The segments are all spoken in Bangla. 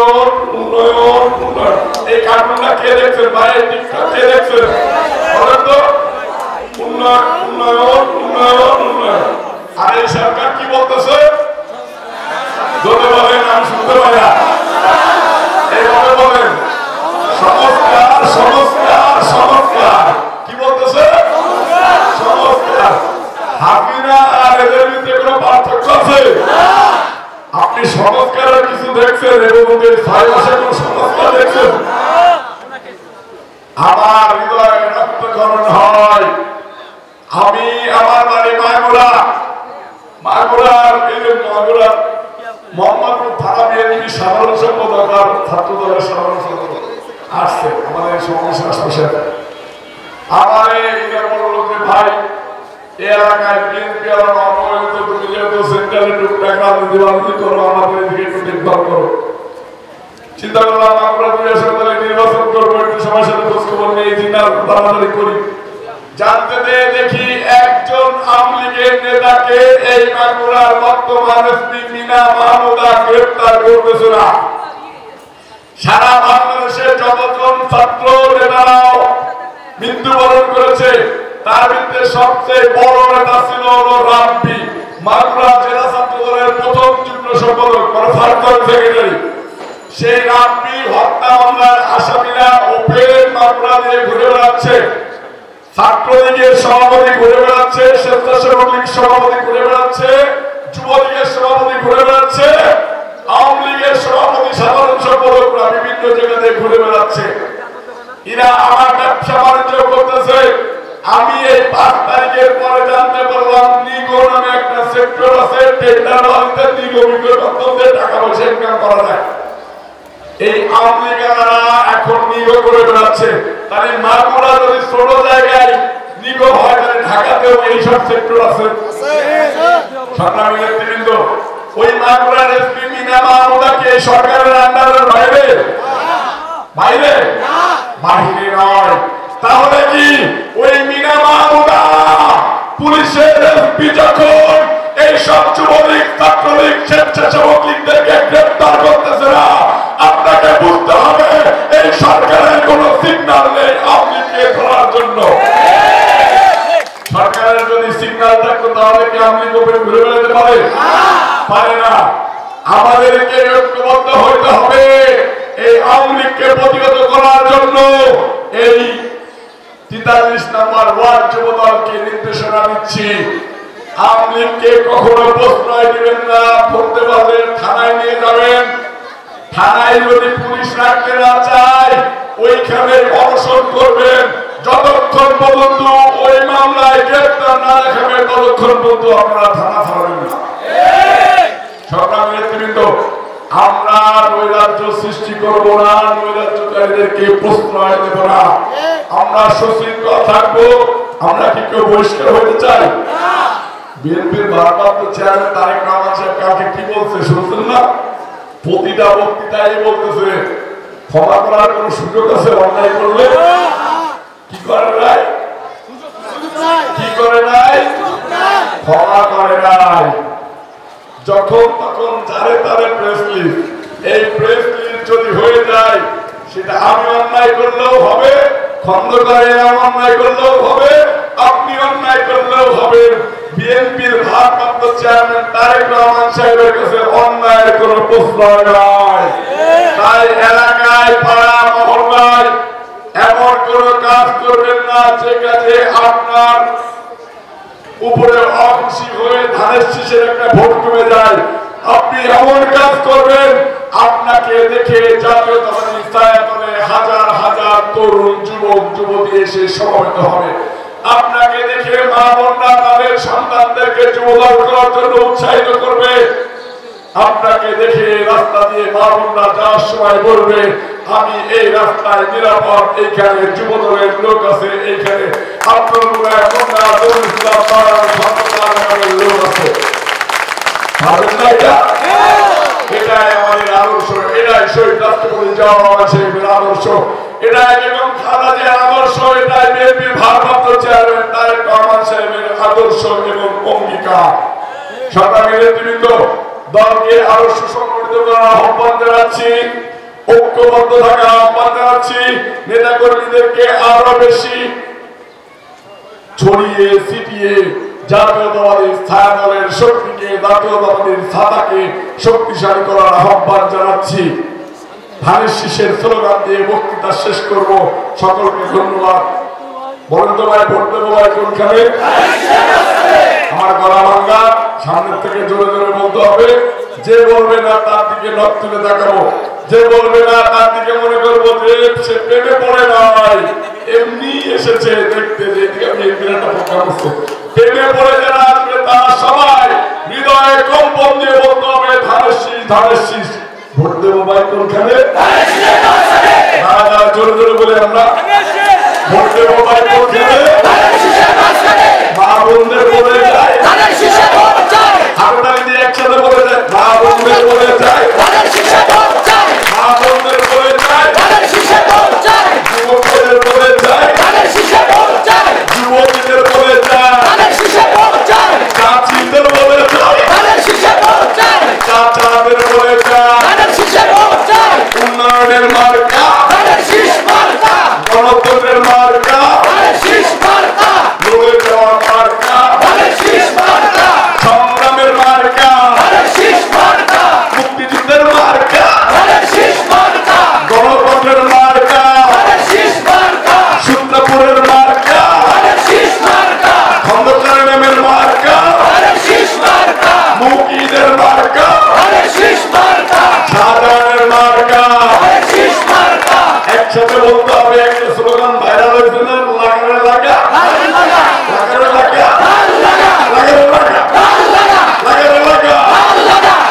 উন্নয়ন উন্নয়ন উন্নয়ন। এই কার্টুনটা কে দেখছেন ভাই? কে দেখছেন বলেন তো? উন্নয়ন উন্নয়ন উন্নয়ন উন্নয়ন। আর এই সরকার কি বলতেছে? জোরে বলেন, আমি শুনতে পাই না। এইভাবে বলেন, সংস্কার সংস্কার সংস্কার। কি বলতেছে? সংস্কার। হাসিনা আর এদের ভিতরে কোনো পার্থক্য আছে? আপনি সংস্কারের কিছু দেখছেন এবং 6 মাসে কোন সংস্কার দেখছেন? আমার হৃদয় রক্তক্ষরণ হয়। আমি আমার বাড়ি মাগুরার এই যে মাগুরার মোহাম্মদপুর থানা বিএনপি সাধারণ সম্পাদক আর ছাত্র দলের সাধারণ সম্পাদক আসছে আমাদের সমস্যা আশপাশে। আমার এই লোকের ভাই এই এলাকায় বিএনপি আর অপরাজিত, তুমি যেহেতু সেন্ট্রালে টুকটাক রাজনীতি করো, আমাদের এদিকে একটু দেখভাল করো। চিন্তা করলাম আমরা ২০০ সালে নির্বাচন করবো, একটু সবার সাথে খোঁজখবর নিয়ে তাড়াতাড়ি করি। জানতে দেখি একজন আওয়ামী লীগের নেতাকে এই মাগুরার বর্তমান এসপি মিনা মাহমুদা গ্রেফতার করতেছে না। সারা বাংলাদেশে যতজন ছাত্র নেতারাও মৃত্যুবরণ করেছে তার ভিতরে সবচেয়ে বড় নেতা ছিল রাব্বি, মাগুরা জেলা ছাত্র দলের প্রথম যুগ্ম সম্পাদক, ফার্স্ট সেক্রেটারি। সেই রাব্বি হত্যা মামলার আসামিরা ওপেন মামলা দিয়ে ঘুরে বেড়াচ্ছে, ছাত্রলীগের সভাপতি ঘুরে বেড়াচ্ছে, স্বেচ্ছাসেবক লীগ সভাপতি ঘুরে বেড়াচ্ছে, যুবলীগের সভাপতি ঘুরে বেড়াচ্ছে, আওয়ামী লীগের সভাপতি সাধারণ সম্পাদকরা বিভিন্ন জায়গাতে ঘুরে বেড়াচ্ছে। এরা আমার ব্যবসা বাণিজ্য করতেছে। আমি এই 5 তারিখের পরে জানতে পারলাম নিগো নামে একটা সেক্টর আছে, টেন্ডার বাড়িতে নিগো বিক্রয় টাকা পয়সা ইনকাম করা যায়। এই আওয়ামী লীগেরা এখন নিগো করে বেড়াচ্ছে। তাহলে মাগুরা যদি ছোট জায়গায় নিগো হয়, তাহলে ঢাকাতেও এইসব সেক্টর আছে। সংগ্রামী নেতৃবৃন্দ, ওই মাগুরার এসপি মিনা মাহমুদাকে সরকারের আন্ডারের বাইরে বাইরে বাহিরে নয়। তাহলে কি ওই মিনা মাহমুদা পুলিশের এসপি যখন এইসব যুবলীগ ছাত্রলীগ স্বেচ্ছাসেবক লীগদেরকে গ্রেফতার করতেছে না, আপনাকে বুঝতে হবে এই সরকারের কোন সিগন্যাল নেই আওয়ামী লীগকে ধরার জন্য। সরকারের যদি সিগন্যাল থাকতো তাহলে কি আওয়ামী লীগ উপরে ঘুরে বেড়াতে পারে না। আমাদেরকে ঐক্যবদ্ধ হইতে হবে এই আওয়ামী লীগকে প্রতিহত করার জন্য। এই 43 নম্বর ওয়ার্ড যুবদলকে নির্দেশনা দিচ্ছি, আওয়ামী লীগকে কখনো প্রশ্রয় দিবেন না। পড়তে পারলে থানায় নিয়ে যাবেন। থানায় যদি পুলিশ রাখতে না চায়, ওইখানে অনশন করবেন যতক্ষণ পর্যন্ত ওই মামলায় গ্রেফতার না দেখাবে, ততক্ষণ পর্যন্ত আপনারা থানা ছাড়বেন না। সংগ্রামী নেতৃবৃন্দ, আমরা নৈরাজ্য সৃষ্টি করব না, নৈরাজ্যকারীদেরকে প্রশ্রয় দেব না। আমরা সুশৃঙ্খল থাকবো। আমরা কি কেউ বহিষ্কার হতে চাই? বিএনপির ভারপ্রাপ্ত চেয়ারম্যান তারেক রহমান সাহেব কাকে কি বলছে শুনছেন না? প্রতিটা বক্তৃতায় বলতেছে ক্ষমা করার কোন সুযোগ আছে অন্যায় করলে? কি করে নাই? কি করে নাই? ক্ষমা করে নাই। যখন তখন যারে তারে প্রেস লিস্ট, এই প্রেস লিস্ট যদি হয়ে যায়, সেটা আমি অন্যায় করলেও হবে, খন্দকার অন্যায় করলেও হবে, আপনি অন্যায় করলেও হবে। বিএনপির ভারপ্রাপ্ত চেয়ারম্যান তারেক রহমান সাহেবের কাছে অন্যায়ের কোন প্রশ্রয় নাই। তাই এলাকায় পাড়া মহল্লায় এমন কোন কাজ করবেন না যে কাজে আপনার উপরে অখুশি হয়ে ধানের শীষের একটা ভোট কমে যায়। আপনি এমন কাজ করবেন আপনাকে দেখে জাতীয়তাবাদী ছায়াতলে হাজার হাজার তরুণ যুবক যুবতী এসে সমবেত হবে। আপনাকে দেখে মা বোনরা তাদের সন্তানদেরকে যুবদল করার জন্য উৎসাহিত করবে। আপনাকে দেখে রাস্তা দিয়ে মা বোনরা যাওয়ার সময় বলবে, আমি এই রাস্তায় নিরাপদ, এইখানে যুবদলের লোক আছে, এইখানে আপনার লোক আছে। এটাই আমাদের আদর্শ, এটাই শহীদ রাষ্ট্রপতি জিয়াউর সাহেবের আদর্শ, এটাই বেগম খালেদা জিয়ার আদর্শ, এটাই বিএনপির ভারপ্রাপ্ত চেয়ারম্যান তারেক রহমান সাহেবের আদর্শ এবং অঙ্গীকার। সংগ্রামী নেতৃবৃন্দ, দলকে আরো সুসংগঠিত করার আহ্বান জানাচ্ছি। ঐক্যবদ্ধ থাকার আহ্বান জানাচ্ছি। নেতা কর্মীদেরকে আরো বেশি ছড়িয়ে ছিটিয়ে জাতীয়তাবাদী ছায়াদলের শক্তিকে, জাতীয়তাবাদীর ছাতাকে শক্তিশালী করার আহ্বান জানাচ্ছি। ধানের শীষের স্লোগান দিয়ে বক্তৃতা শেষ করব। সকলকে ধন্যবাদ। বলেন তো ভাই, ভোট দেবো ভাই কোনখানে? আমার গলা ভাঙ্গা, সামনের থেকে জোরে জোরে বলতে হবে। যে বলবে না তার দিকে নখ তুলে দেখাবো, যে বলবে না তার দিকে মনে করবো যে সে প্রেমে পড়ে নাই, এমনি এসেছে দেখতে যে একটা প্রোগ্রাম হচ্ছে। প্রেমে পড়ে যারা আসবে তারা সবাই হৃদয়ে কম্পন দিয়ে বলতে হবে ধানের শীষ, ধানের শীষ। ভোট দেবো ভাই কোনখানে? জোরে জোরে বলে আমরা ভোট দেবো ভাই কোনখানে? মা বোনদের বলে যায়, হাততালি দিয়ে একসাথে বলে যায়, মা বোনদের বলে যায়, মা বোনদের বলে যায়, যুবকদের বলে যায়, যুবতীদের বলে যায়, চাচিদের বলে যায়, চাচাদের বলে যায়, উন্নয়নের মার্কা, গণতন্ত্রের মার্কা, লড়ে যাওয়ার মার্কা, সংগ্রামের মার্কা, মুক্তিযুদ্ধের মার্কা, গণতন্ত্রের মার্কা, সূত্রপুরের মার্কা, খন্দকার নামের মার্কা, মুক্তিদের মার্কা, সাধারণের মার্কা। একসাথে বলতে হবে একটা স্লোগান ভাইরাল হয়েছে না, লাগারে লাগা, লাগারে লাগা, লাগারে লাগা, লাগারে লাগা, লাগারে লাগা, লাগারে লাগা,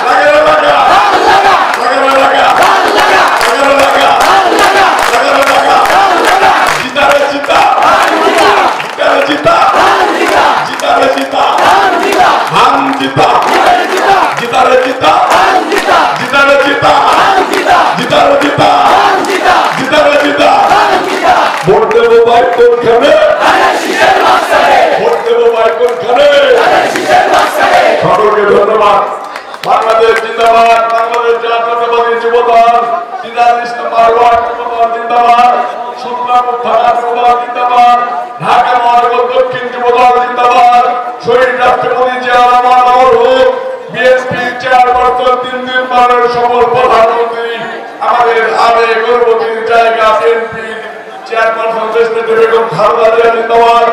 লাগারে লাগা, লাগারে লাগা। জিতারে জিতা, জিতারে জিতা, জিতারে জিতা, হাম জিতা, জিতারে জিতা, জিতারে জিতা, জিতারে জিতা, জিতারে জিতা। ভোট দেবো ভাই কোনখানে? ভোট দেবো ভাই কোনখানে? সকলকে ধন্যবাদ। বাংলাদেশ জিন্দাবাদ, বাংলাদেশ জাতীয়তাবাদী যুবদল, জিন্দাবাদ জিন্দাবাদ, সুলতানপুর থানা যুবদল জিন্দাবাদ, ঢাকা মহানগর দক্ষিণ যুবদল জিন্দাবাদ, শহীদ রাষ্ট্রপতি জিয়া রহমান মরহুম, বিএনপি চেয়ারপারসন 3 দিনবারের সফল প্রধানমন্ত্রী, আমাদের আবেগ গর্বতির জায়গা বিএনপি চেয়ারপারসন দেশনেত্রী বেগম খালেদা জিয়া জিন্দাবাদ।